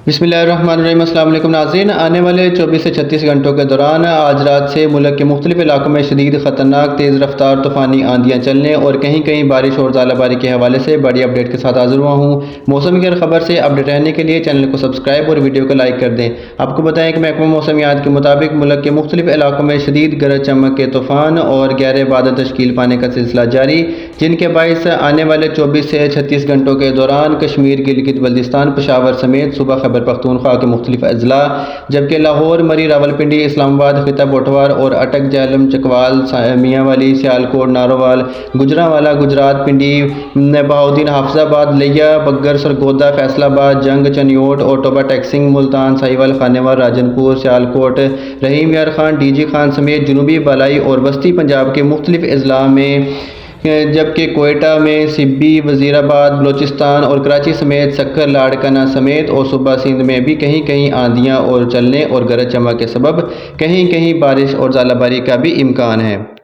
बिस्मिल्लाहिर्रहमानिर्रहीम। अस्सलाम वालेकुम नाज़रीन। आने वाले 24 से 36 घंटों के दौरान आज रात से मुल्क के मुख्तलिफ इलाकों में शदीद ख़तरनाक तेज़ रफ्तार तूफ़ानी आंधियाँ चलने और कहीं कहीं बारिश और ज़ालाबारी के हवाले से बड़ी अपडेट के साथ हाज़िर हुआ हूँ। मौसम की हर खबर से अपडेट रहने के लिए चैनल को सब्सक्राइब और वीडियो को लाइक कर दें। आपको बताएं कि महकमा मौसमियात के मुताबिक मुल्क के मुख्तलिफ इलाकों में शदीद गरज चमक के तूफ़ान और गहरे बादल तश्कील पाने का सिलसिला जारी, जिनके बाइस आने वाले 24 से 36 घंटों के दौरान कश्मीर, गिलगित बल्तिस्तान, पेशावर समेत सूबा खैबर पख्तूनख्वा के मुख्तलिफ अजला, जबकि लाहौर, मरी, रावलपिंडी, इस्लामाबाद, खिता पोठवार और अटक, झेलम, चकवाल, मियांवाली, सियालकोट, नारोवाल, गुजरांवाला, गुजरात, पिंडी, बहाउद्दीन, हाफिजाबाद, लिया, बग्गर, सरगोदा, फैसलाबाद, जंग, चनियोट, ओटोबा, टैक्सिंग, मुल्तान, साहिवाल, खानेवाल, राजनपुर, सियालकोट, रहीम यार खान, डीजी खान समेत जनूबी, बालाई और वस्ती पंजाब के मुख्तलिफ अजला में, जबकि कोयटा में सिब्बी, वज़ीराबाद, बलोचिस्तान और कराची समेत सक्कर, लाड़काना समेत और सूबा सिंध में भी कहीं कहीं आंधियाँ और चलने और गरज चमक के सबब कहीं कहीं बारिश और ज़ालाबारी का भी इम्कान है।